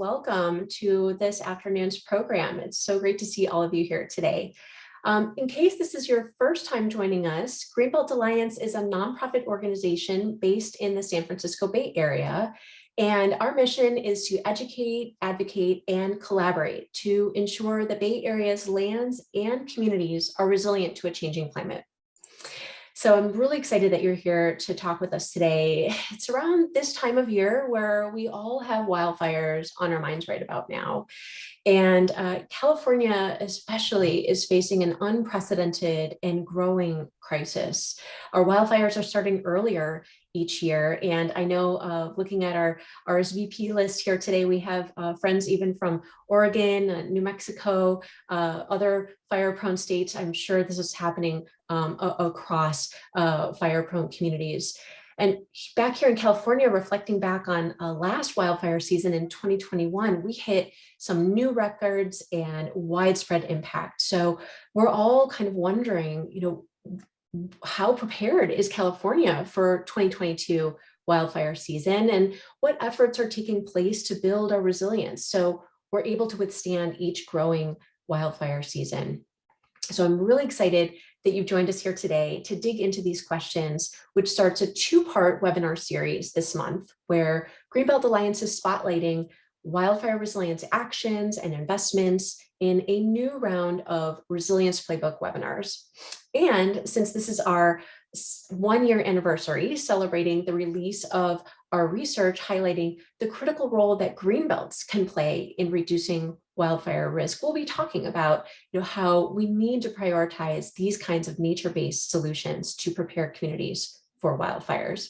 welcome to this afternoon's program. It's so great to see all of you here today. In case this is your first time joining us, Greenbelt Alliance is a nonprofit organization based in the San Francisco Bay Area. And our mission is to educate, advocate, and collaborate to ensure the Bay Area's lands and communities are resilient to a changing climate. So I'm really excited that you're here to talk with us today. It's around this time of year where we all have wildfires on our minds right about now. And California especially is facing an unprecedented and growing crisis. Our wildfires are starting earlier each year. And I know looking at our RSVP list here today, we have friends even from Oregon, New Mexico, other fire-prone states. I'm sure this is happening across fire-prone communities. And back here in California, reflecting back on last wildfire season in 2021, we hit some new records and widespread impact. So we're all kind of wondering, how prepared is California for 2022 wildfire season, and what efforts are taking place to build our resilience so we're able to withstand each growing wildfire season. So I'm really excited that you've joined us here today to dig into these questions, which starts a two-part webinar series this month, where Greenbelt Alliance is spotlighting wildfire resilience actions and investments in a new round of Resilience Playbook webinars. And since this is our 1-year anniversary, celebrating the release of our research highlighting the critical role that greenbelts can play in reducing wildfire risk, we'll be talking about how we need to prioritize these kinds of nature-based solutions to prepare communities for wildfires.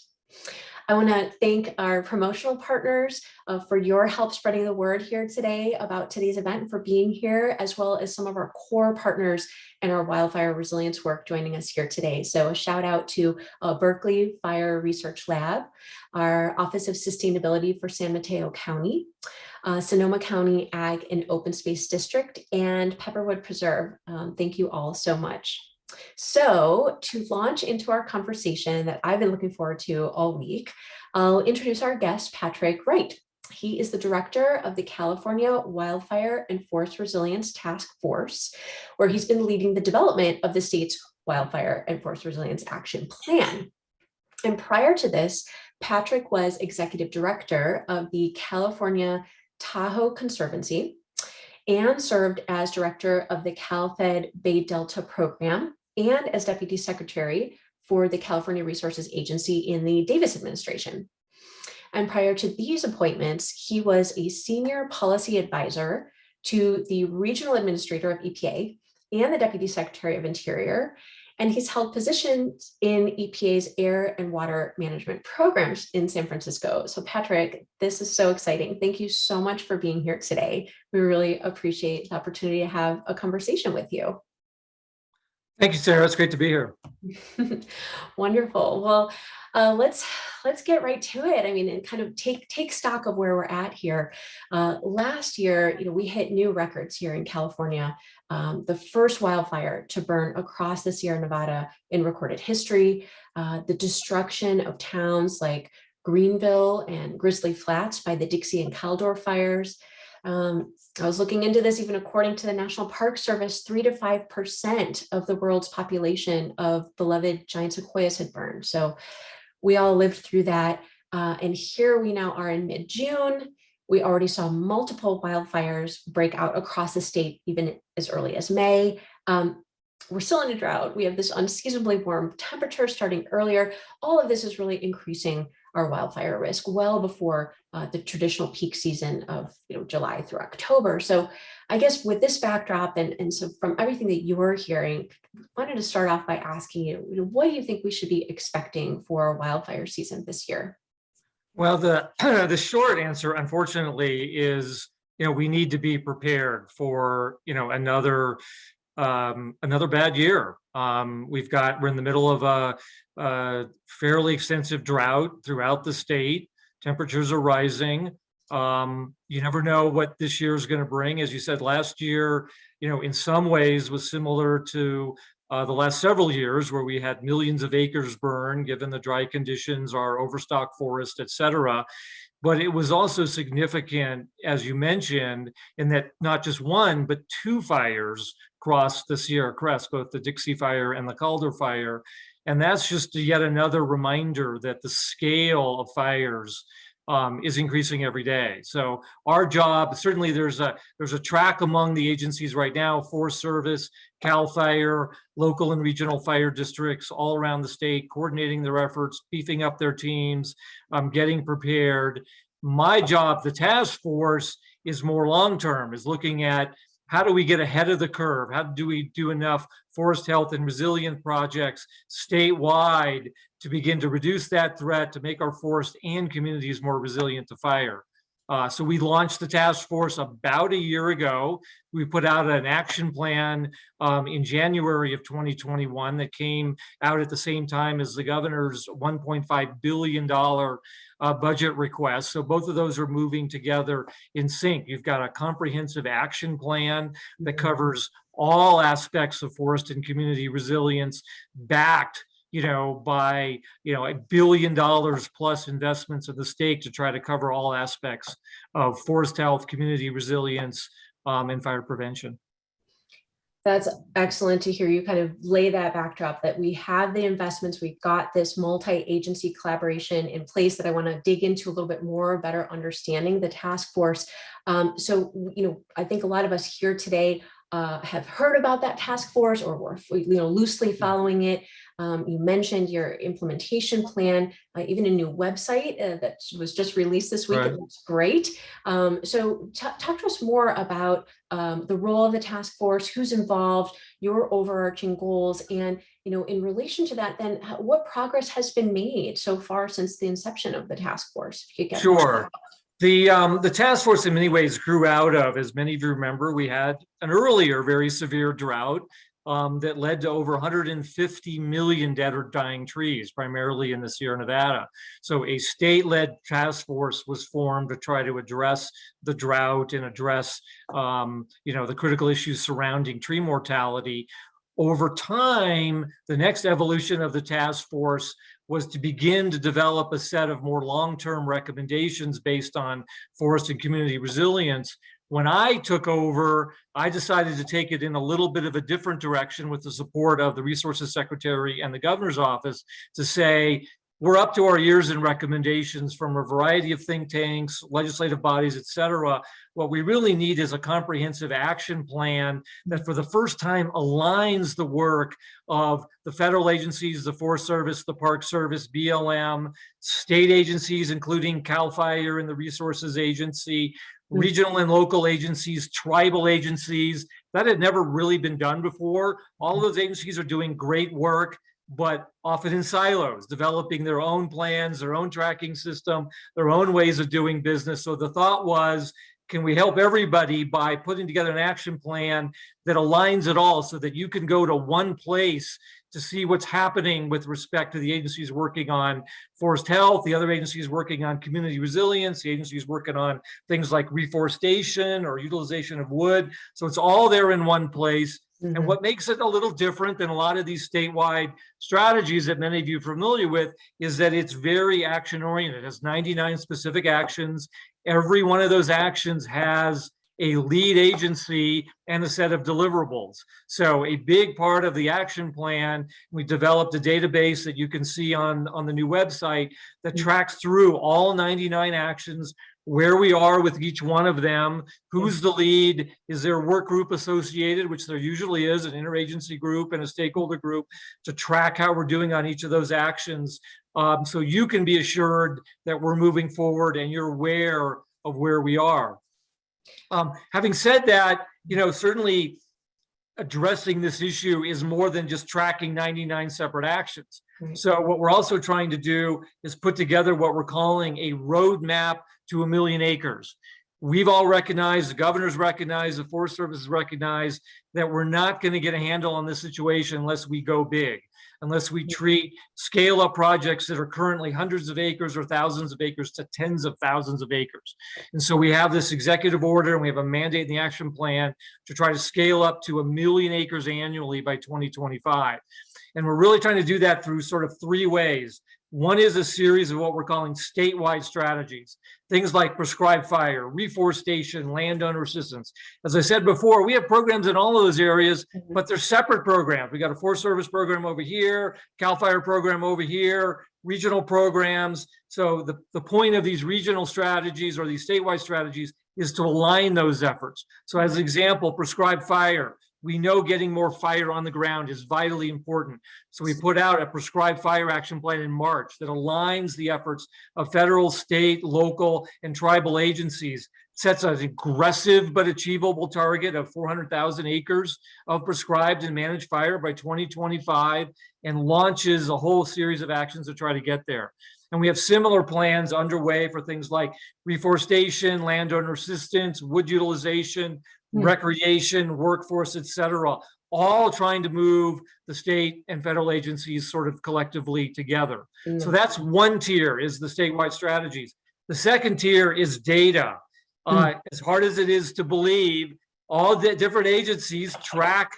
I want to thank our promotional partners for your help spreading the word here today about today's event, for being here, as well as some of our core partners in our wildfire resilience work joining us here today. So a shout out to Berkeley Fire Research Lab, our Office of Sustainability for San Mateo County, Sonoma County Ag and Open Space District, and Pepperwood Preserve. Thank you all so much. So to launch into our conversation that I've been looking forward to all week, I'll introduce our guest, Patrick Wright. He is the director of the California Wildfire and Forest Resilience Task Force, where he's been leading the development of the state's Wildfire and Forest Resilience Action Plan. And prior to this, Patrick was executive director of the California Tahoe Conservancy and served as director of the CalFed Bay Delta program and as deputy secretary for the California Resources Agency in the Davis administration. And prior to these appointments, he was a senior policy advisor to the regional administrator of EPA and the deputy secretary of Interior. And he's held positions in EPA's air and water management programs in San Francisco. So Patrick, this is so exciting. Thank you so much for being here today. We really appreciate the opportunity to have a conversation with you. Thank you, Sarah. It's great to be here. Wonderful. Well, let's get right to it. I mean, and kind of take stock of where we're at here. Last year, we hit new records here in California. The first wildfire to burn across the Sierra Nevada in recorded history. The destruction of towns like Greenville and Grizzly Flats by the Dixie and Caldor fires. I was looking into this, even according to the National Park Service, 3 to 5% of the world's population of beloved giant sequoias had burned. So we all lived through that. And here we now are in mid-June. We already saw multiple wildfires break out across the state, even as early as May. We're still in a drought. We have this unseasonably warm temperature starting earlier. All of this is really increasing our wildfire risk well before the traditional peak season of July through October. So I guess with this backdrop and so from everything that you're hearing, I wanted to start off by asking you, what do you think we should be expecting for wildfire season this year? Well, the short answer, unfortunately, is we need to be prepared for another bad year. We're in the middle of a fairly extensive drought throughout the state. Temperatures are rising. You never know what this year is going to bring. As you said, last year, in some ways was similar to the last several years, where we had millions of acres burn, given the dry conditions, our overstocked forest, et cetera. But it was also significant, as you mentioned, in that not just one, but two fires crossed the Sierra Crest, both the Dixie fire and the Caldor fire. And that's just yet another reminder that the scale of fires is increasing every day. So our job, certainly there's a track among the agencies right now, Forest Service, CAL FIRE, local and regional fire districts all around the state, coordinating their efforts, beefing up their teams, getting prepared. My job, the task force, is more long-term, is looking at how do we get ahead of the curve? How do we do enough forest health and resilient projects statewide to begin to reduce that threat, to make our forest and communities more resilient to fire? So we launched the task force about a year ago. We put out an action plan in January of 2021 that came out at the same time as the governor's $1.5 billion budget request. So both of those are moving together in sync. You've got a comprehensive action plan that covers all aspects of forest and community resilience, backed by $1 billion plus investments of the state to try to cover all aspects of forest health, community resilience, and fire prevention. That's excellent to hear you kind of lay that backdrop, that we have the investments, we've got this multi-agency collaboration in place that I want to dig into a little bit more, better understanding the task force. So I think a lot of us here today have heard about that task force, or were loosely following it. You mentioned your implementation plan, even a new website that was just released this week. Right. It looks great. So talk to us more about the role of the task force, who's involved, your overarching goals, and in relation to that, then what progress has been made so far since the inception of the task force? If you could get Sure. The task force in many ways grew out of, as many of you remember, we had an earlier very severe drought that led to over 150 million dead or dying trees, primarily in the Sierra Nevada. So a state-led task force was formed to try to address the drought and address the critical issues surrounding tree mortality. Over time, the next evolution of the task force was to begin to develop a set of more long-term recommendations based on forest and community resilience. When I took over, I decided to take it in a little bit of a different direction with the support of the Resources Secretary and the Governor's Office to say, we're up to our ears in recommendations from a variety of think tanks, legislative bodies, et cetera. What we really need is a comprehensive action plan that for the first time aligns the work of the federal agencies, the Forest Service, the Park Service, BLM, state agencies, including CAL FIRE and the Resources Agency, regional and local agencies, tribal agencies. That had never really been done before. All of those agencies are doing great work, but often in silos, developing their own plans, their own tracking system, their own ways of doing business. So the thought was, can we help everybody by putting together an action plan that aligns it all so that you can go to one place to see what's happening with respect to the agencies working on forest health, the other agencies working on community resilience, the agencies working on things like reforestation or utilization of wood. So it's all there in one place. Mm-hmm. And what makes it a little different than a lot of these statewide strategies that many of you are familiar with is that it's very action oriented. It has 99 specific actions. Every one of those actions has a lead agency and a set of deliverables. So a big part of the action plan, we developed a database that you can see on the new website that tracks through all 99 actions, where we are with each one of them, who's the lead, is there a work group associated, which there usually is, an interagency group and a stakeholder group to track how we're doing on each of those actions. So you can be assured that we're moving forward and you're aware of where we are. Having said that, certainly addressing this issue is more than just tracking 99 separate actions. Right. So what we're also trying to do is put together what we're calling a roadmap to 1 million acres. We've all recognized, the governor's recognized, the Forest Service has recognized that we're not going to get a handle on this situation unless we go big, unless we treat scale up projects that are currently hundreds of acres or thousands of acres to tens of thousands of acres. And so we have this executive order and we have a mandate in the action plan to try to scale up to 1 million acres annually by 2025. And we're really trying to do that through sort of three ways. One is a series of what we're calling statewide strategies, things like prescribed fire, reforestation, landowner assistance. As I said before, we have programs in all of those areas, but they're separate programs. We got a Forest Service program over here, CAL FIRE program over here, regional programs. So the point of these regional strategies or these statewide strategies is to align those efforts. So as an example, prescribed fire. We know getting more fire on the ground is vitally important. So we put out a prescribed fire action plan in March that aligns the efforts of federal, state, local, and tribal agencies, sets an aggressive but achievable target of 400,000 acres of prescribed and managed fire by 2025, and launches a whole series of actions to try to get there. And we have similar plans underway for things like reforestation, landowner assistance, wood utilization, recreation, workforce, et cetera, all trying to move the state and federal agencies sort of collectively together. So that's one tier, is the statewide strategies. The second tier is data. As hard as it is to believe, all the different agencies track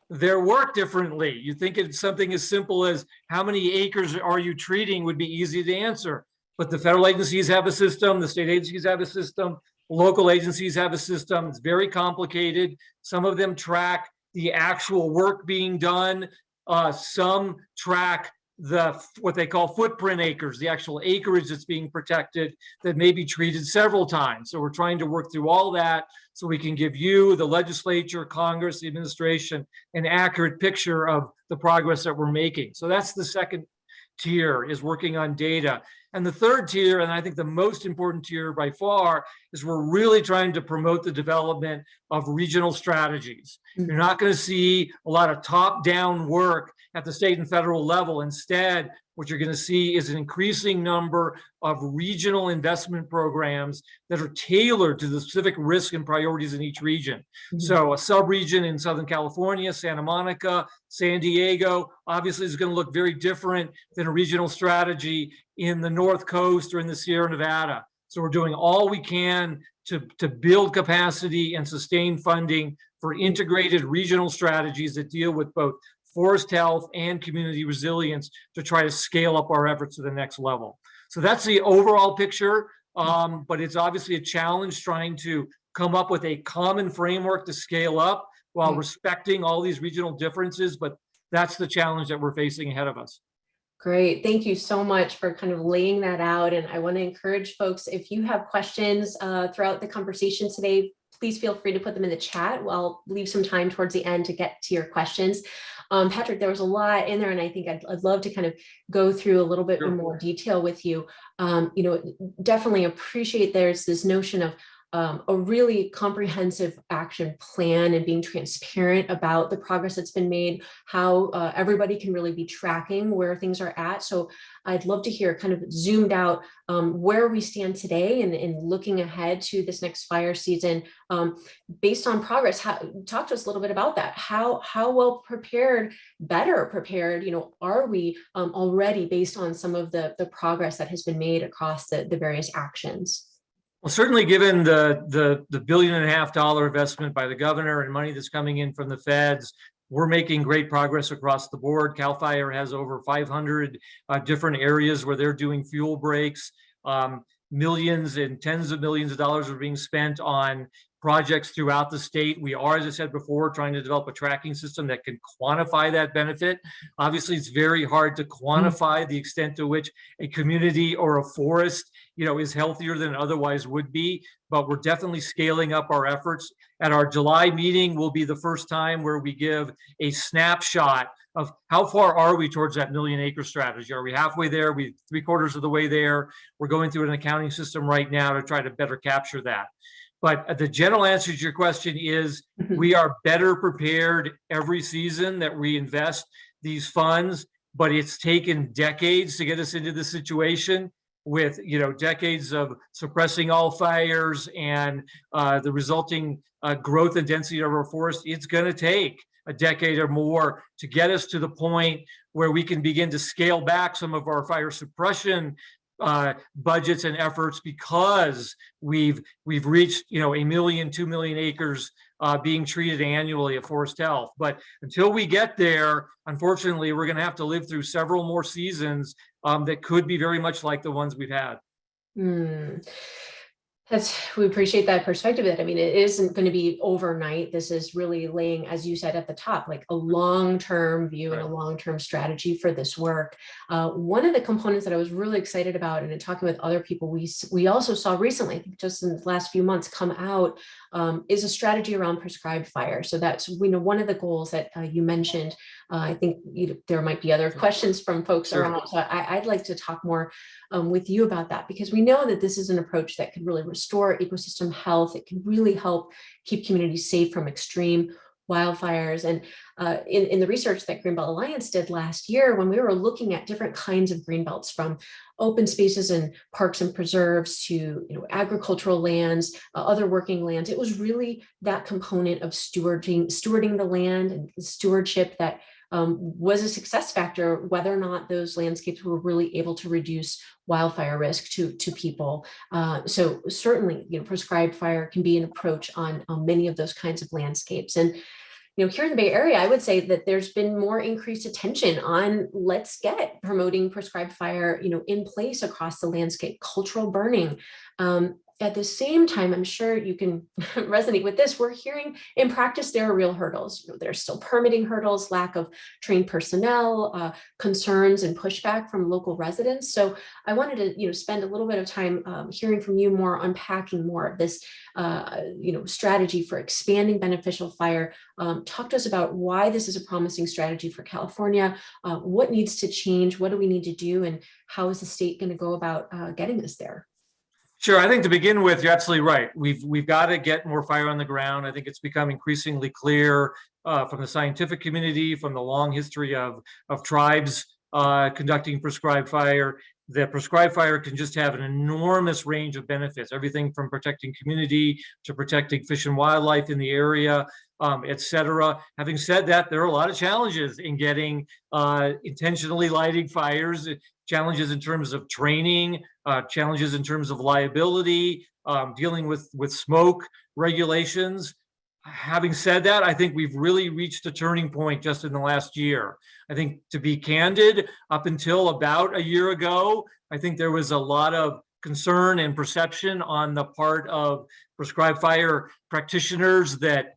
their work differently. You think it's something as simple as how many acres are you treating would be easy to answer, but the federal agencies have a system, the state agencies have a system, local agencies have a system. It's very complicated. Some of them track the actual work being done. Some track what they call footprint acres, the actual acreage that's being protected that may be treated several times. So we're trying to work through all that so we can give you, the legislature, Congress, the administration, an accurate picture of the progress that we're making. So that's the second tier, is working on data. And the third tier, and I think the most important tier by far, is we're really trying to promote the development of regional strategies. You're not going to see a lot of top-down work at the state and federal level. Instead, what you're going to see is an increasing number of regional investment programs that are tailored to the specific risk and priorities in each region. So a sub-region in Southern California, Santa Monica, San Diego, obviously is going to look very different than a regional strategy in the North Coast or in the Sierra Nevada. So we're doing all we can to build capacity and sustain funding for integrated regional strategies that deal with both forest health and community resilience to try to scale up our efforts to the next level. So that's the overall picture, but it's obviously a challenge trying to come up with a common framework to scale up while respecting all these regional differences, but that's the challenge that we're facing ahead of us. Great. Thank you so much for kind of laying that out. And I want to encourage folks, if you have questions throughout the conversation today, please feel free to put them in the chat. I'll leave some time towards the end to get to your questions. Patrick, there was a lot in there, and I think I'd love to kind of go through a little bit more detail with you. Definitely appreciate there's this notion of a really comprehensive action plan and being transparent about the progress that's been made, how everybody can really be tracking where things are at. So I'd love to hear kind of zoomed out where we stand today and looking ahead to this next fire season based on progress. Talk to us a little bit about that. How well prepared, better prepared, are we already based on some of the progress that has been made across the various actions? Well, certainly given the $1.5 billion investment by the governor and money that's coming in from the feds, we're making great progress across the board. CAL FIRE has over 500 different areas where they're doing fuel breaks. Millions and tens of millions of dollars are being spent on projects throughout the state. We are, as I said before, trying to develop a tracking system that can quantify that benefit. Obviously, it's very hard to quantify the extent to which a community or a forest, is healthier than it otherwise would be, but we're definitely scaling up our efforts. At our July meeting will be the first time where we give a snapshot of how far are we towards that 1 million acre strategy. Are we halfway there? Are we 3/4 of the way there? We're going through an accounting system right now to try to better capture that. But the general answer to your question is we are better prepared every season that we invest these funds, but it's taken decades to get us into this situation with, decades of suppressing all fires and the resulting growth and density of our forest. It's going to take a decade or more to get us to the point where we can begin to scale back some of our fire suppression budgets and efforts, because we've reached 1 million, 2 million acres being treated annually at Forest Health. But until we get there, unfortunately, we're going to have to live through several more seasons that could be very much like the ones we've had. We appreciate that perspective. That, I mean, it isn't going to be overnight. This is really laying, as you said at the top, like a long-term view and a long-term strategy for this work. One of the components that I was really excited about, and in talking with other people, we also saw recently, I think just in the last few months, come out is a strategy around prescribed fire. So that's, one of the goals that you mentioned. I think there might be other questions from folks around. So I'd like to talk more with you about that, because we know that this is an approach that could really restore ecosystem health. It can really help keep communities safe from extreme wildfires. And in the research that Greenbelt Alliance did last year, when we were looking at different kinds of greenbelts, from open spaces and parks and preserves to agricultural lands, other working lands, it was really that component of stewarding the land and the stewardship that was a success factor, whether or not those landscapes were really able to reduce wildfire risk to people. So certainly, prescribed fire can be an approach on many of those kinds of landscapes. And here in the Bay Area, I would say that there's been more increased attention on let's get promoting prescribed fire, in place across the landscape, cultural burning. At the same time, I'm sure you can resonate with this. We're hearing in practice, there are real hurdles. There's still permitting hurdles, lack of trained personnel, concerns and pushback from local residents. So I wanted to, spend a little bit of time hearing from you more, unpacking more of this, strategy for expanding beneficial fire. Talk to us about why this is a promising strategy for California. What needs to change? What do we need to do? And how is the state going to go about getting us there? Sure. I think to begin with, you're absolutely right. We've got to get more fire on the ground. I think it's become increasingly clear from the scientific community, from the long history of tribes conducting prescribed fire, that prescribed fire can just have an enormous range of benefits, everything from protecting community to protecting fish and wildlife in the area, et cetera. Having said that, there are a lot of challenges in getting intentionally lighting fires, challenges in terms of training, challenges in terms of liability, dealing with smoke regulations. Having said that, I think we've really reached a turning point just in the last year. I think, to be candid, up until about a year ago, I think there was a lot of concern and perception on the part of prescribed fire practitioners that,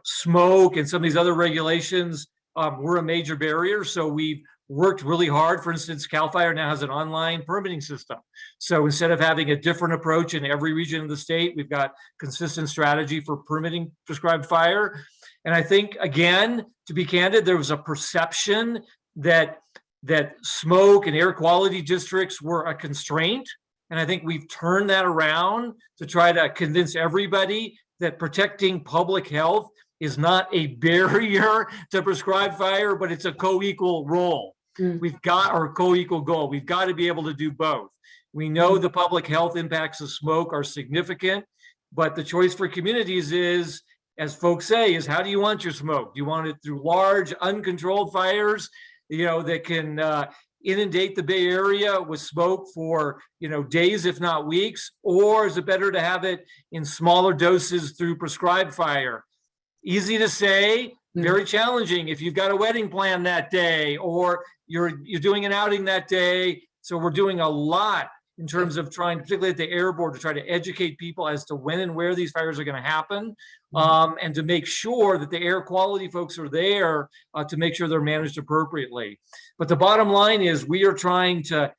smoke and some of these other regulations were a major barrier. So we've worked really hard. For instance, CAL FIRE now has an online permitting system. So instead of having a different approach in every region of the state, we've got consistent strategy for permitting prescribed fire. And I think, again, to be candid, there was a perception that smoke and air quality districts were a constraint. And I think we've turned that around to try to convince everybody that protecting public health is not a barrier to prescribed fire, but it's a co-equal role. We've got our co-equal goal. We've got to be able to do both. We know the public health impacts of smoke are significant, but the choice for communities is, as folks say, is how do you want your smoke? Do you want it through large, uncontrolled fires, that can inundate the Bay Area with smoke for, days, if not weeks? Or is it better to have it in smaller doses through prescribed fire? Easy to say, very challenging if you've got a wedding plan that day, or you're doing an outing that day. So we're doing a lot in terms of trying, particularly at the Air Board, to try to educate people as to when and where these fires are going to happen, and to make sure that the air quality folks are there to make sure they're managed appropriately. But the bottom line is we are trying to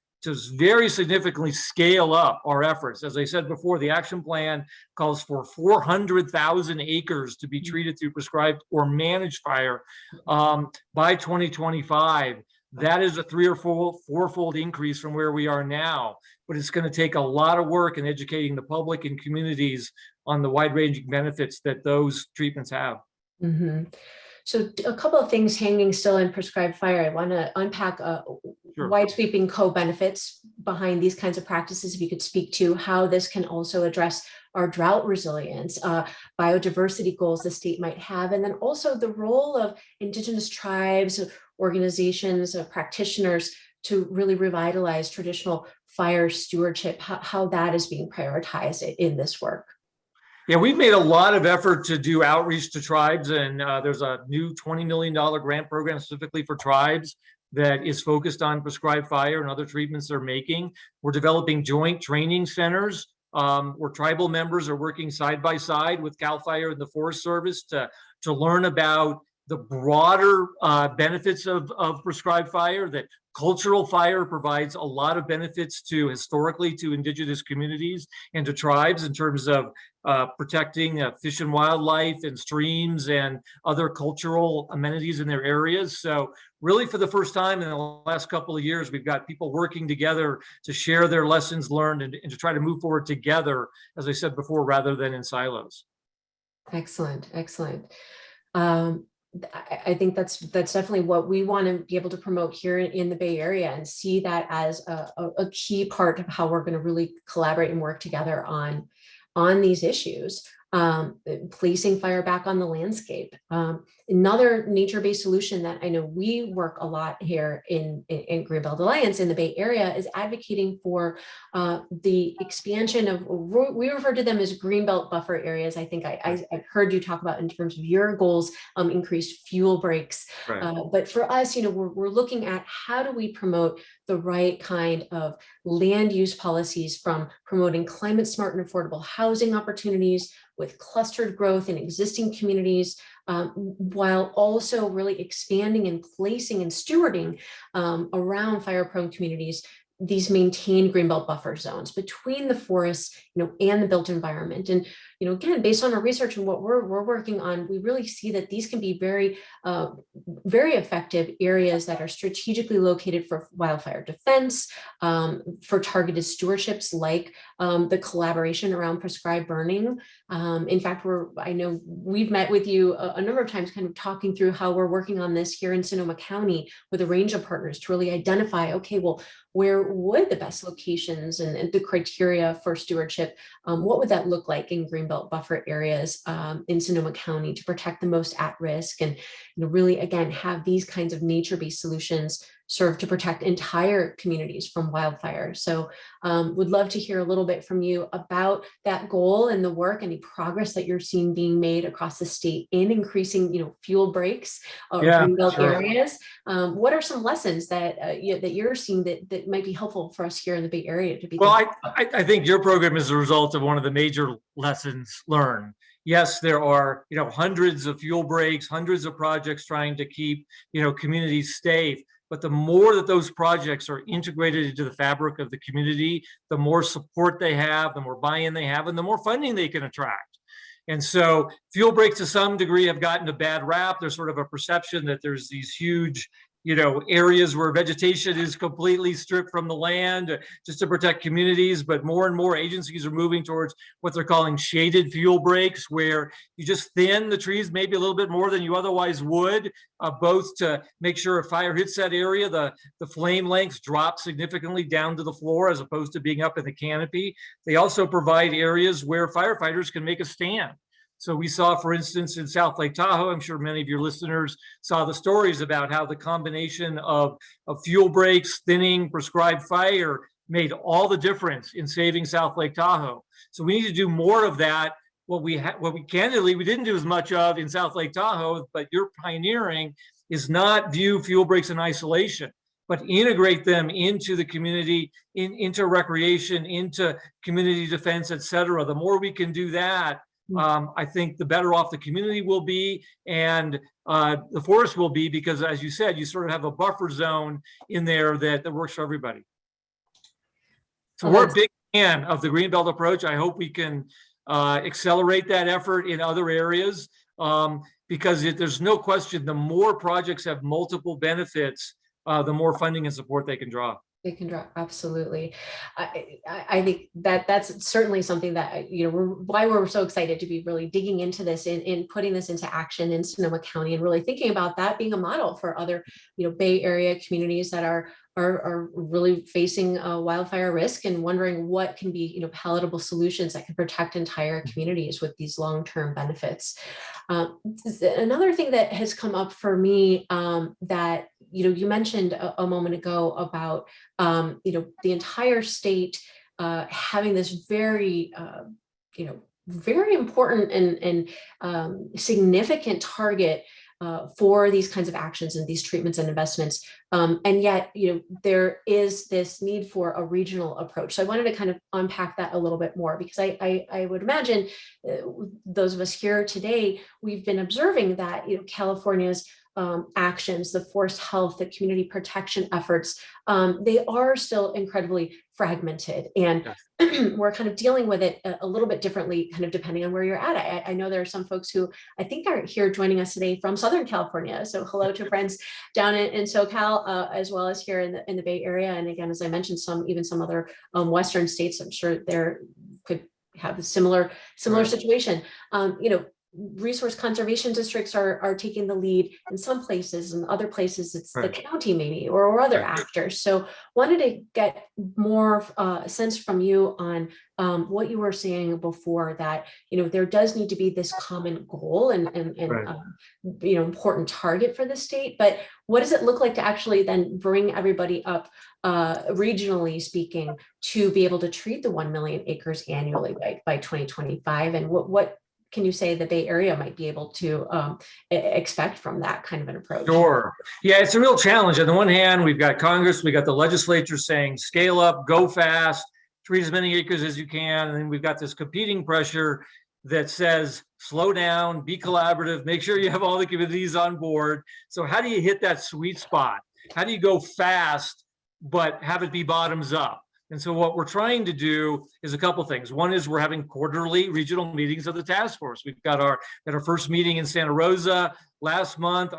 very significantly scale up our efforts. As I said before, the action plan calls for 400,000 acres to be treated through prescribed or managed fire by 2025. That is a 3- or 4-fold increase from where we are now. But it's going to take a lot of work in educating the public and communities on the wide-ranging benefits that those treatments have. So a couple of things hanging still in prescribed fire. I want to unpack wide-sweeping co-benefits behind these kinds of practices. If you could speak to how this can also address our drought resilience, biodiversity goals the state might have, and then also the role of Indigenous tribes, organizations, practitioners to really revitalize traditional fire stewardship, how that is being prioritized in this work. Yeah, we've made a lot of effort to do outreach to tribes, and there's a new $20 million grant program specifically for tribes that is focused on prescribed fire and other treatments they're making. We're developing joint training centers where tribal members are working side by side with CAL FIRE and the Forest Service to learn about the broader benefits of prescribed fire, that cultural fire provides a lot of benefits to historically to indigenous communities and to tribes in terms of protecting fish and wildlife and streams and other cultural amenities in their areas. So really for the first time in the last couple of years, we've got people working together to share their lessons learned and to try to move forward together, as I said before, rather than in silos. Excellent, excellent. I think that's definitely what we want to be able to promote here in the Bay Area, and see that as a key part of how we're going to really collaborate and work together on these issues, placing fire back on the landscape. Another nature-based solution that I know we work a lot here in Greenbelt Alliance in the Bay Area is advocating for the expansion of, we refer to them as Greenbelt buffer areas. I think I've heard you talk about in terms of your goals, increased fuel breaks. Right. But for us, we're looking at how do we promote the right kind of land use policies, from promoting climate smart and affordable housing opportunities with clustered growth in existing communities, while also really expanding and placing and stewarding around fire-prone communities these maintained greenbelt buffer zones between the forests, and the built environment. And, again, based on our research and what we're working on, we really see that these can be very, very effective areas that are strategically located for wildfire defense, for targeted stewardships like the collaboration around prescribed burning. In fact, I know we've met with you a number of times, kind of talking through how we're working on this here in Sonoma County with a range of partners to really identify, okay, well, where would the best locations and the criteria for stewardship, what would that look like in Greenbelt buffer areas in Sonoma County to protect the most at risk, and really, again, have these kinds of nature-based solutions serve to protect entire communities from wildfire. So would love to hear a little bit from you about that goal and the work, any progress that you're seeing being made across the state in increasing, fuel breaks or Greenbelt areas. What are some lessons that that you're seeing that might be helpful for us here in the Bay Area to be? Well, I think your program is a result of one of the major lessons learned. Yes, there are, hundreds of fuel breaks, hundreds of projects trying to keep, communities safe. But the more that those projects are integrated into the fabric of the community, the more support they have, the more buy-in they have, and the more funding they can attract. And so fuel breaks to some degree have gotten a bad rap. There's sort of a perception that there's these huge, areas where vegetation is completely stripped from the land just to protect communities. But more and more agencies are moving towards what they're calling shaded fuel breaks, where you just thin the trees maybe a little bit more than you otherwise would, both to make sure if fire hits that area, the flame lengths drop significantly down to the floor as opposed to being up in the canopy. They also provide areas where firefighters can make a stand. So we saw, for instance, in South Lake Tahoe, I'm sure many of your listeners saw the stories about how the combination of fuel breaks, thinning, prescribed fire made all the difference in saving South Lake Tahoe. So we need to do more of that. What we candidly, we didn't do as much of in South Lake Tahoe, but you're pioneering, is not view fuel breaks in isolation, but integrate them into the community, into recreation, into community defense, et cetera. The more we can do that, I think the better off the community will be, and the forest will be, because as you said, you sort of have a buffer zone in there that works for everybody. So we're a big fan of the Greenbelt approach. I hope we can accelerate that effort in other areas, because there's no question, the more projects have multiple benefits, the more funding and support they can draw. They can drop, absolutely. I think that's certainly something that, why we're so excited to be really digging into this and putting this into action in Sonoma County, and really thinking about that being a model for other, Bay Area communities that are really facing wildfire risk and wondering what can be, palatable solutions that can protect entire communities with these long-term benefits. Another thing that has come up for me that, you mentioned a moment ago about, the entire state having this very, very important and significant target for these kinds of actions and these treatments and investments. And yet, there is this need for a regional approach. So I wanted to kind of unpack that a little bit more, because I would imagine those of us here today, we've been observing that, California's actions, the forest health, the community protection efforts, they are still incredibly fragmented. And yes. We're kind of dealing with it a little bit differently, kind of depending on where you're at. I know there are some folks who I think are here joining us today from Southern California. So hello to friends down in SoCal, as well as here in the Bay Area. And again, as I mentioned, even some other Western states, I'm sure there could have a similar right. situation. Resource conservation districts are taking the lead in some places, and other places it's right. the county maybe or other right. actors. So wanted to get more sense from you on what you were saying before, that there does need to be this common goal and right. Important target for the state. But what does it look like to actually then bring everybody up, regionally speaking, to be able to treat the 1 million acres annually by 2025? And what can you say the Bay Area might be able to expect from that kind of an approach? Sure. Yeah, it's a real challenge. On the one hand, we've got Congress, we got the legislature saying, scale up, go fast, treat as many acres as you can. And then we've got this competing pressure that says, slow down, be collaborative, make sure you have all the communities on board. So how do you hit that sweet spot? How do you go fast, but have it be bottoms up? And so what we're trying to do is a couple things. One is we're having quarterly regional meetings of the task force. We've got our first meeting in Santa Rosa last month.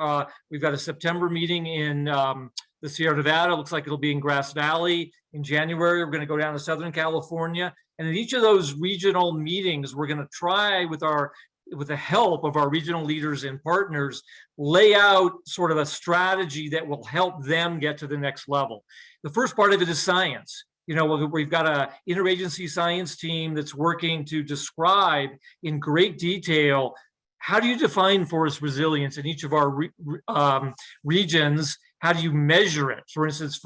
We've got a September meeting in the Sierra Nevada. Looks like it'll be in Grass Valley in January. We're going to go down to Southern California. And in each of those regional meetings, we're going to try with the help of our regional leaders and partners, lay out sort of a strategy that will help them get to the next level. The first part of it is science. We've got an interagency science team that's working to describe in great detail, how do you define forest resilience in each of our regions? How do you measure it? For instance,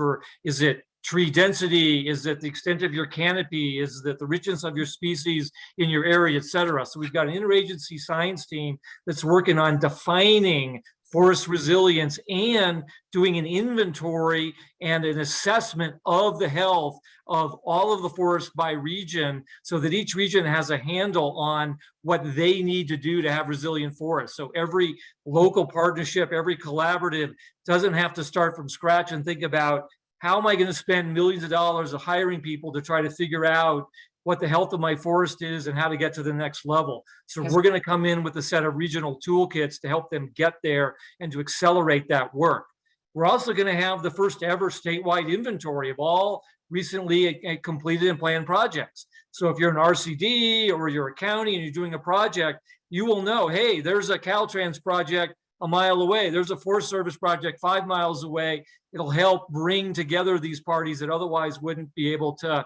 is it tree density? Is it the extent of your canopy? Is it the richness of your species in your area, et cetera? So we've got an interagency science team that's working on defining forest resilience and doing an inventory and an assessment of the health of all of the forests by region, so that each region has a handle on what they need to do to have resilient forests. So every local partnership, every collaborative doesn't have to start from scratch and think about, how am I going to spend millions of dollars of hiring people to try to figure out what the health of my forest is and how to get to the next level. So we're going to come in with a set of regional toolkits to help them get there and to accelerate that work. We're also going to have the first ever statewide inventory of all recently completed and planned projects. So if you're an RCD or you're a county and you're doing a project, you will know, hey, there's a Caltrans project a mile away. There's a Forest Service project 5 miles away. It'll help bring together these parties that otherwise wouldn't be able to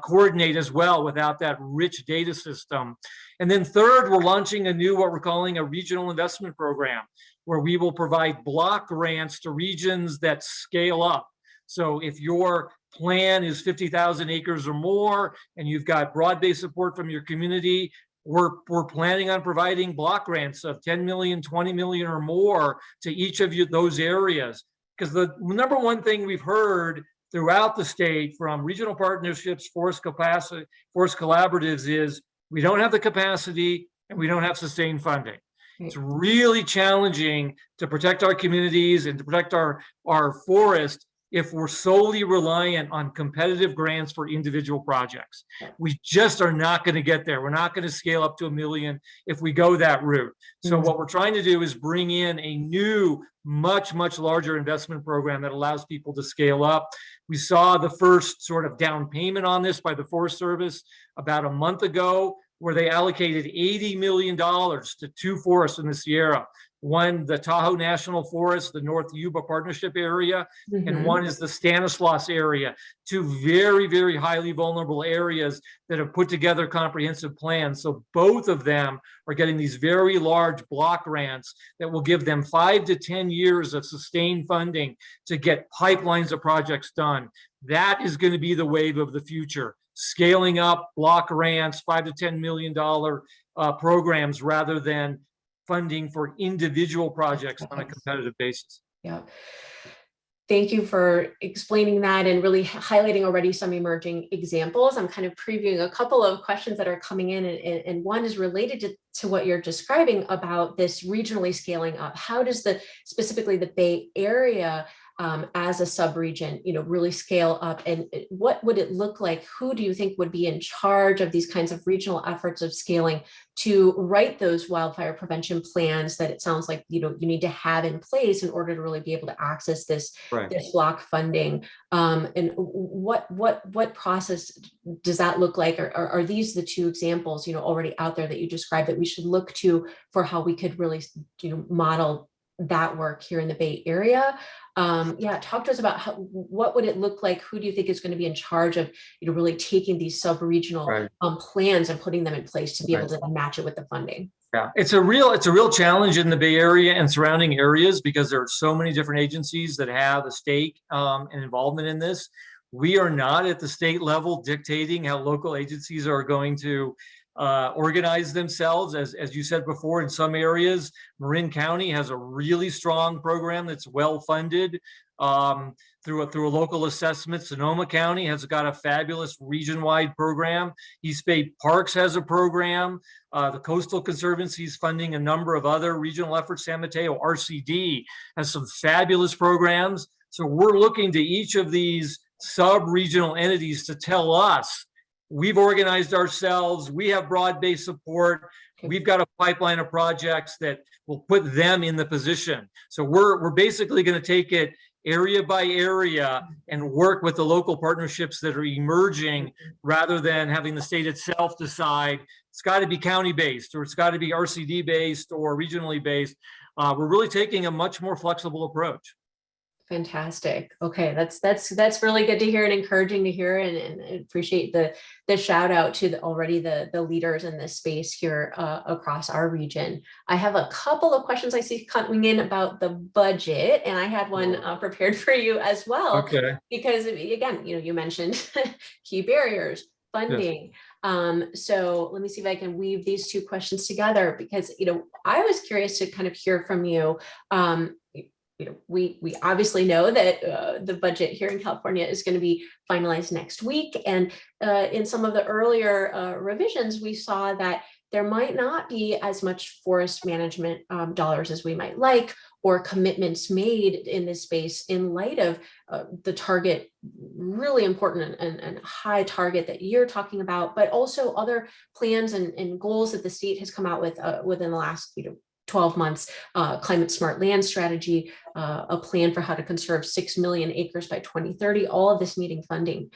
coordinate as well without that rich data system. And then third, we're launching what we're calling a regional investment program, where we will provide block grants to regions that scale up. So if your plan is 50,000 acres or more, and you've got broad-based support from your community, we're planning on providing block grants of 10 million, 20 million or more to each of those areas. Because the number one thing we've heard throughout the state from regional partnerships, forest collaboratives is, we don't have the capacity and we don't have sustained funding. It's really challenging to protect our communities and to protect our forest if we're solely reliant on competitive grants for individual projects. We just are not going to get there. We're not going to scale up to 1 million if we go that route. So what we're trying to do is bring in a new, much, much larger investment program that allows people to scale up. We saw the first sort of down payment on this by the Forest Service about a month ago, where they allocated $80 million to 2 forests in the Sierra. One, the Tahoe National Forest, the North Yuba Partnership area, and one is the Stanislaus area, 2 very, very highly vulnerable areas that have put together comprehensive plans. So both of them are getting these very large block grants that will give them 5 to 10 years of sustained funding to get pipelines of projects done. That is going to be the wave of the future. scaling up block grants, $5 to $10 million programs, rather than funding for individual projects on a competitive basis. Yeah. Thank you for explaining that and really highlighting already some emerging examples. I'm kind of previewing a couple of questions that are coming in, and one is related to what you're describing about this regionally scaling up. How does specifically the Bay Area as a sub-region, really scale up, and what would it look like? Who do you think would be in charge of these kinds of regional efforts of scaling to write those wildfire prevention plans that it sounds like you need to have in place in order to really be able to access this block funding? And what process does that look like? Or are these the two examples already out there that you described that we should look to for how we could really model that work here in the Bay Area? Talk to us about what would it look like? Who do you think is going to be in charge of really taking these sub-regional plans and putting them in place to be able to match it with the funding? Yeah, it's a real challenge in the Bay Area and surrounding areas because there are so many different agencies that have a stake and involvement in this. We are not at the state level dictating how local agencies are going to organize themselves. As you said before, in some areas, Marin County has a really strong program that's well funded through a local assessment. Sonoma County has got a fabulous region-wide program. East Bay Parks has a program. The Coastal Conservancy is funding a number of other regional efforts. San Mateo RCD has some fabulous programs. So we're looking to each of these sub-regional entities to tell us, we've organized ourselves, we have broad-based support, we've got a pipeline of projects that will put them in the position. So we're basically going to take it area by area and work with the local partnerships that are emerging rather than having the state itself decide it's got to be county-based or it's got to be RCD-based or regionally based. We're really taking a much more flexible approach. Fantastic. Okay, that's really good to hear and encouraging to hear, and appreciate the shout out to the leaders in this space here across our region. I have a couple of questions I see coming in about the budget, and I had one prepared for you as well. Okay. Because again, you mentioned key barriers, funding. Yes. So let me see if I can weave these two questions together, because I was curious to kind of hear from you. We obviously know that the budget here in California is going to be finalized next week. And in some of the earlier revisions, we saw that there might not be as much forest management dollars as we might like, or commitments made in this space in light of the target, really important and high target that you're talking about, but also other plans and goals that the state has come out with within the last 12 months, climate smart land strategy, a plan for how to conserve 6 million acres by 2030, all of this needing funding.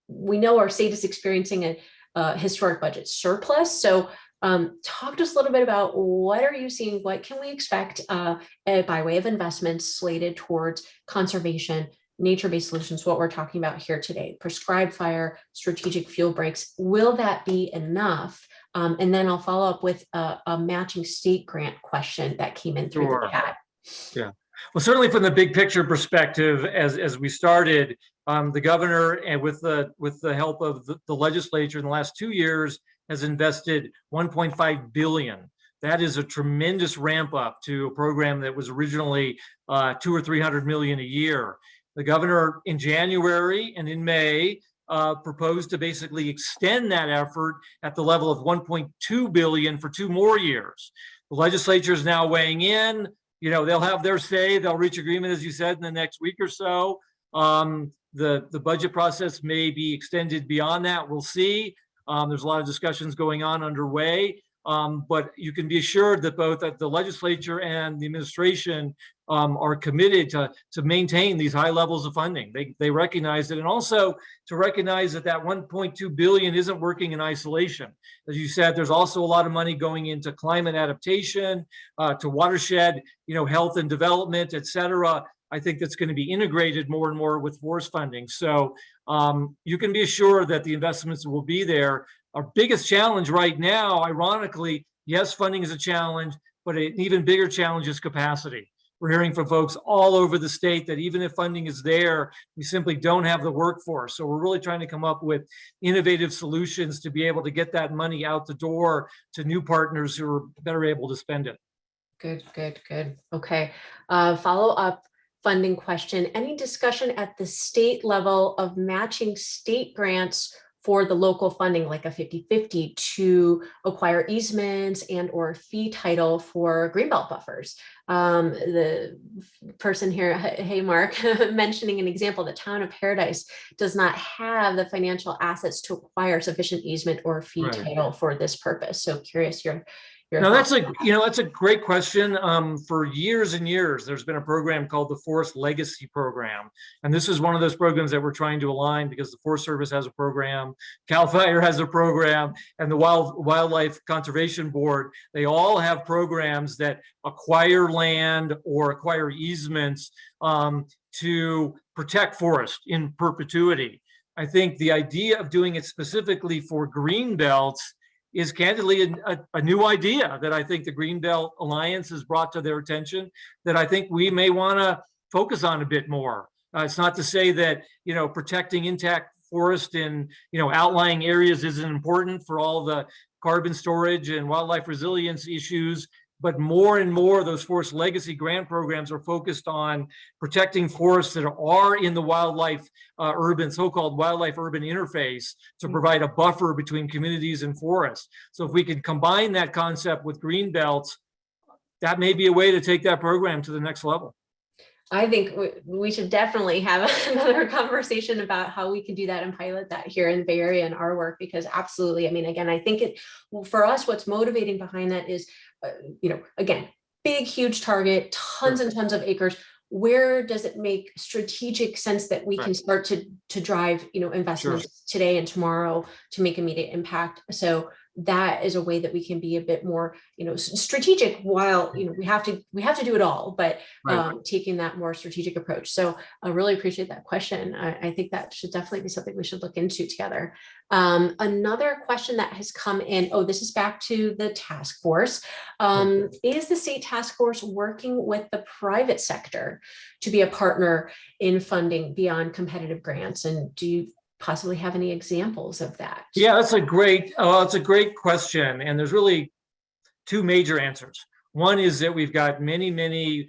We know our state is experiencing a historic budget surplus. So talk to us a little bit about what are you seeing, what can we expect by way of investments slated towards conservation, nature-based solutions, what we're talking about here today, prescribed fire, strategic fuel breaks. Will that be enough? And then I'll follow up with a matching state grant question that came in through the chat. Yeah, well, certainly from the big picture perspective, as we started, the governor, and with the help of the legislature in the last 2 years, has invested $1.5 billion. That is a tremendous ramp up to a program that was originally 200 or 300 million a year. The governor in January and in May proposed to basically extend that effort at the level of 1.2 billion for 2 more years. The legislature is now weighing in. They'll have their say. They'll reach agreement, as you said, in the next week or so. The budget process may be extended beyond that. We'll see. There's a lot of discussions going on underway. But you can be assured that both at the legislature and the administration are committed to maintain these high levels of funding. They recognize it, and also to recognize that 1.2 billion isn't working in isolation. As you said, there's also a lot of money going into climate adaptation, to watershed, health and development, et cetera. I think that's going to be integrated more and more with forest funding. So you can be assured that the investments will be there. Our biggest challenge right now, ironically, yes, funding is a challenge, but an even bigger challenge is capacity. We're hearing from folks all over the state that even if funding is there, we simply don't have the workforce. So we're really trying to come up with innovative solutions to be able to get that money out the door to new partners who are better able to spend it. Good, good, good. Okay. Follow-up funding question. Any discussion at the state level of matching state grants for the local funding, like a 50-50, to acquire easements and or fee title for greenbelt buffers? The person here, hey Mark, mentioning an example, the town of Paradise does not have the financial assets to acquire sufficient easement or fee title for this purpose. So curious your no, that's a great question. For years and years, there's been a program called the Forest Legacy Program, and this is one of those programs that we're trying to align because the Forest Service has a program, Cal Fire has a program, and the Wildlife Conservation Board. They all have programs that acquire land or acquire easements to protect forest in perpetuity. I think the idea of doing it specifically for greenbelts is candidly a new idea that I think the Greenbelt Alliance has brought to their attention that I think we may want to focus on a bit more. It's not to say that, protecting intact forest in, outlying areas isn't important for all the carbon storage and wildlife resilience issues, but more and more those forest legacy grant programs are focused on protecting forests that are in the wildlife so-called wildlife urban interface to provide a buffer between communities and forests. So if we can combine that concept with green belts, that may be a way to take that program to the next level. I think we should definitely have another conversation about how we can do that and pilot that here in the Bay Area in our work, because absolutely, I mean, again, I think for us, what's motivating behind that is, again, big, huge target, tons and tons of acres. Where does it make strategic sense that we can start to drive, investments today and tomorrow to make immediate impact? So that is a way that we can be a bit more, strategic while, we have to do it all, but taking that more strategic approach. So I really appreciate that question. I think that should definitely be something we should look into together. Another question that has come in, this is back to the task force. Is the state task force working with the private sector to be a partner in funding beyond competitive grants? And do you possibly have any examples of that? Yeah, it's a great question. And there's really two major answers. One is that we've got many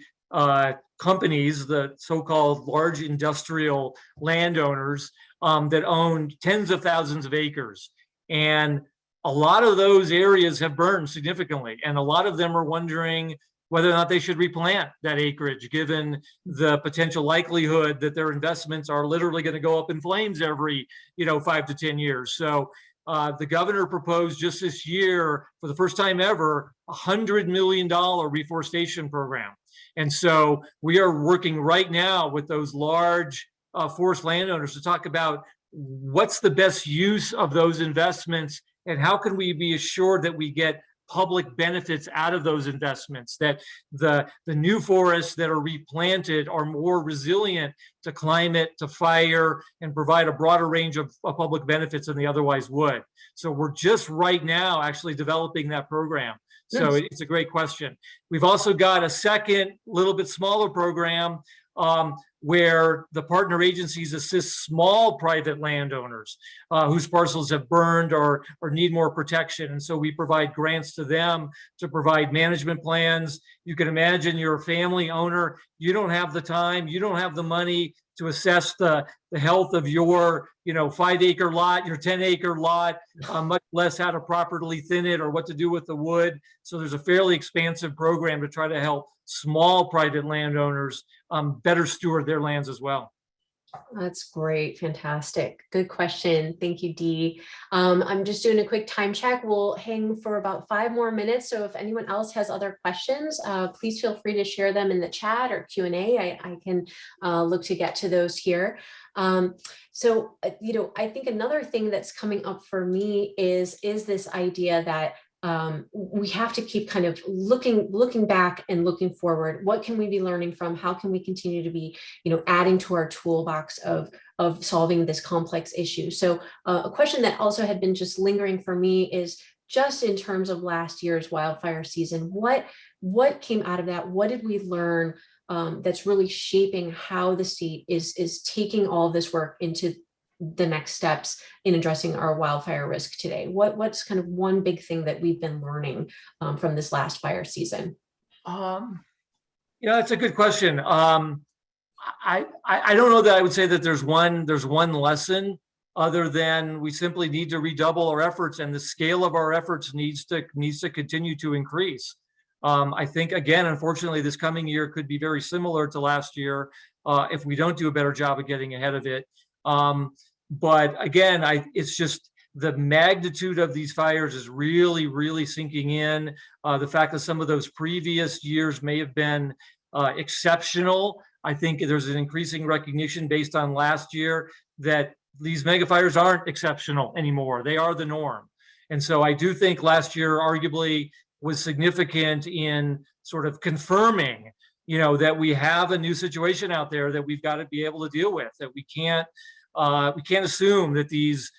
companies, the so-called large industrial landowners that own tens of thousands of acres. And a lot of those areas have burned significantly. And a lot of them are wondering whether or not they should replant that acreage, given the potential likelihood that their investments are literally going to go up in flames every, 5 to 10 years. So the governor proposed just this year, for the first time ever, $100 million reforestation program. And so we are working right now with those large forest landowners to talk about what's the best use of those investments and how can we be assured that we get public benefits out of those investments, that the new forests that are replanted are more resilient to climate, to fire, and provide a broader range of public benefits than they otherwise would. So we're just right now actually developing that program. So it's a great question. We've also got a second, little bit smaller program where the partner agencies assist small private landowners whose parcels have burned or need more protection. And so we provide grants to them to provide management plans. You can imagine you're a family owner, you don't have the time, you don't have the money to assess the health of your 5-acre lot, your 10-acre lot, much less how to properly thin it or what to do with the wood. So there's a fairly expansive program to try to help small private landowners better steward their lands as well. That's great. Fantastic. Good question. Thank you, Dee. I'm just doing a quick time check. We'll hang for about 5 more minutes. So if anyone else has other questions, please feel free to share them in the chat or Q&A. I can look to get to those here. So, I think another thing that's coming up for me is this idea that we have to keep kind of looking back and looking forward. What can we be learning from? How can we continue to be, adding to our toolbox of solving this complex issue? So a question that also had been just lingering for me is just in terms of last year's wildfire season, what came out of that? What did we learn that's really shaping how the state is taking all of this work into the next steps in addressing our wildfire risk today? What's kind of one big thing that we've been learning from this last fire season? That's a good question. I don't know that I would say that there's one lesson, other than we simply need to redouble our efforts, and the scale of our efforts needs to continue to increase. I think, again, unfortunately, this coming year could be very similar to last year if we don't do a better job of getting ahead of it. But again, it's just the magnitude of these fires is really, really sinking in. The fact that some of those previous years may have been exceptional. I think there's an increasing recognition based on last year that these mega fires aren't exceptional anymore. They are the norm. And so I do think last year arguably was significant in sort of confirming, that we have a new situation out there that we've got to be able to deal with, that we can't assume that these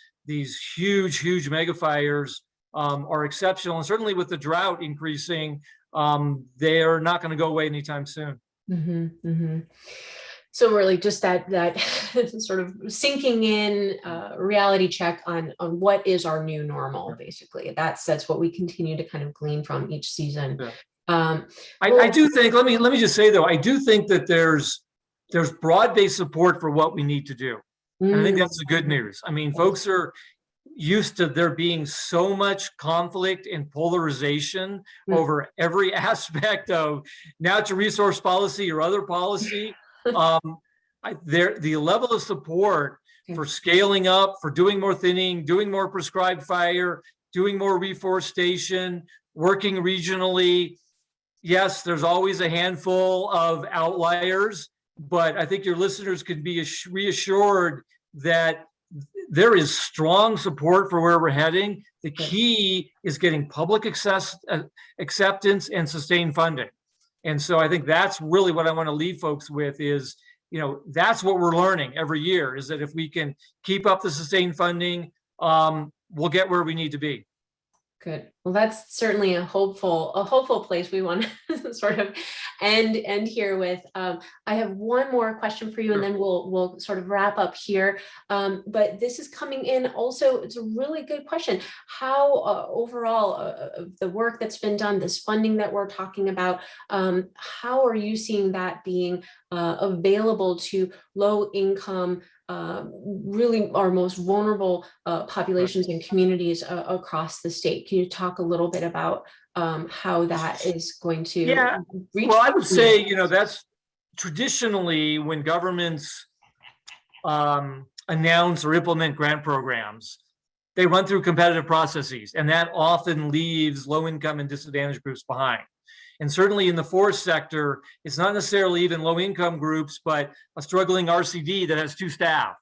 huge mega fires are exceptional. And certainly with the drought increasing, they're not going to go away anytime soon. Mm-hmm, mm-hmm. So really just that sort of sinking in reality check on what is our new normal, basically. That's what we continue to kind of glean from each season. Yeah. I do think, let me just say though, I do think that there's broad-based support for what we need to do. And I think that's the good news. I mean, folks are used to there being so much conflict and polarization over every aspect of natural resource policy or other policy. The level of support for scaling up, for doing more thinning, doing more prescribed fire, doing more reforestation, working regionally. Yes, there's always a handful of outliers, but I think your listeners can be reassured that there is strong support for where we're heading. The key is getting public acceptance and sustained funding. And so I think that's really what I want to leave folks with is, that's what we're learning every year, is that if we can keep up the sustained funding, we'll get where we need to be. Good. Well, that's certainly a hopeful place we want to sort of end here with. I have one more question for you, and then we'll sort of wrap up here. But this is coming in also. It's a really good question. How overall the work that's been done, this funding that we're talking about, how are you seeing that being available to low income, really our most vulnerable populations and communities across the state? Can you talk a little bit about how that is going to reach? Well, I would say, that's traditionally when governments announce or implement grant programs, they run through competitive processes, and that often leaves low income and disadvantaged groups behind. And certainly in the forest sector, it's not necessarily even low income groups, but a struggling RCD that has 2 staff.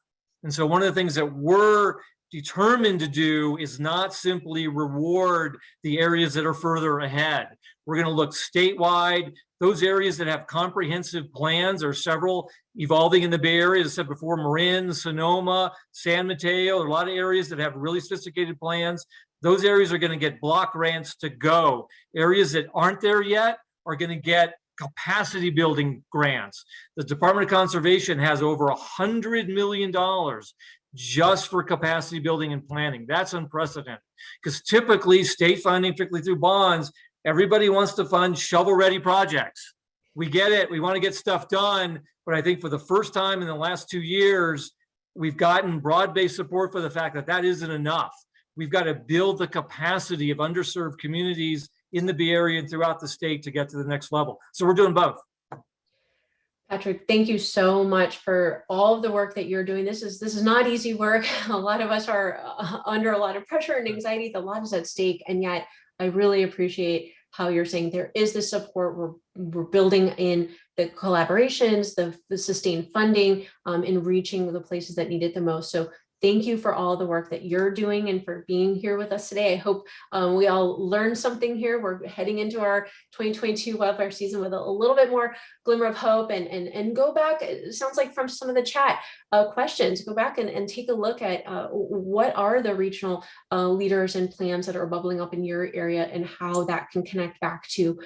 And so one of the things that we're determined to do is not simply reward the areas that are further ahead. We're going to look statewide. Those areas that have comprehensive plans, there are several evolving in the Bay Area. As I said before, Marin, Sonoma, San Mateo, there are a lot of areas that have really sophisticated plans. Those areas are going to get block grants to go. Areas that aren't there yet are going to get capacity building grants. The Department of Conservation has over $100 million just for capacity building and planning. That's unprecedented, because typically state funding, particularly through bonds, everybody wants to fund shovel-ready projects. We get it. We want to get stuff done. But I think for the first time in the last 2 years, we've gotten broad-based support for the fact that that isn't enough. We've got to build the capacity of underserved communities in the Bay Area and throughout the state to get to the next level. So we're doing both. Patrick, thank you so much for all of the work that you're doing. This is not easy work. A lot of us are under a lot of pressure and anxiety. A lot is at stake, and yet I really appreciate how you're saying there is the support. We're building in the collaborations, the sustained funding, in reaching the places that need it the most. So thank you for all the work that you're doing and for being here with us today. I hope we all learned something here. We're heading into our 2022 wildfire season with a little bit more glimmer of hope, and go back. It sounds like from some of the chat, questions, go back and take a look at what are the regional leaders and plans that are bubbling up in your area and how that can connect back to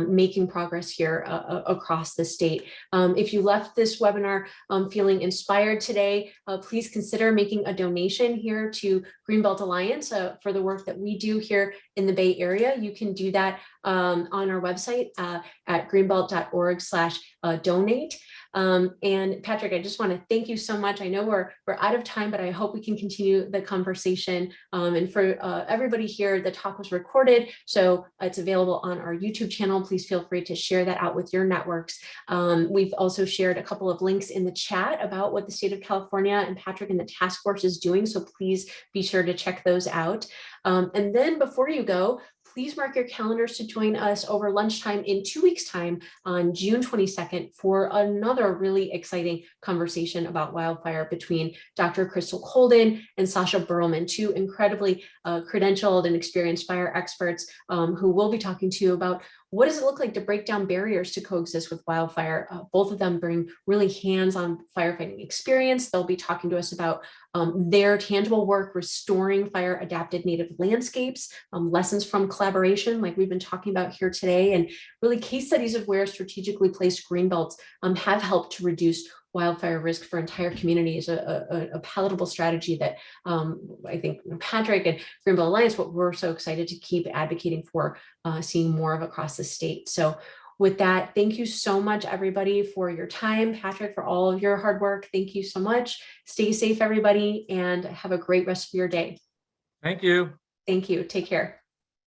making progress here across the state. If you left this webinar feeling inspired today, please consider making a donation here to Greenbelt Alliance for the work that we do here in the Bay Area. You can do that on our website at greenbelt.org/donate. And Patrick, I just want to thank you so much. I know we're out of time, but I hope we can continue the conversation. And for everybody here, the talk was recorded, so it's available on our YouTube channel. Please feel free to share that out with your networks. We've also shared a couple of links in the chat about what the state of California and Patrick and the task force is doing, so please be sure to check those out. And then before you go, please mark your calendars to join us over lunchtime in 2 weeks' time on June 22nd for another really exciting conversation about wildfire between Dr. Crystal Colden and Sasha Burlman, two incredibly credentialed and experienced fire experts who will be talking to you about what does it look like to break down barriers to coexist with wildfire. Both of them bring really hands-on firefighting experience. They'll be talking to us about their tangible work restoring fire-adapted native landscapes, lessons from collaboration like we've been talking about here today, and really case studies of where strategically placed greenbelts have helped to reduce wildfire risk for entire communities, a palatable strategy that I think Patrick and Greenbelt Alliance, what we're so excited to keep advocating for, seeing more of across the state. So with that, thank you so much, everybody, for your time. Patrick, for all of your hard work. Thank you so much. Stay safe, everybody, and have a great rest of your day. Thank you. Thank you. Take care.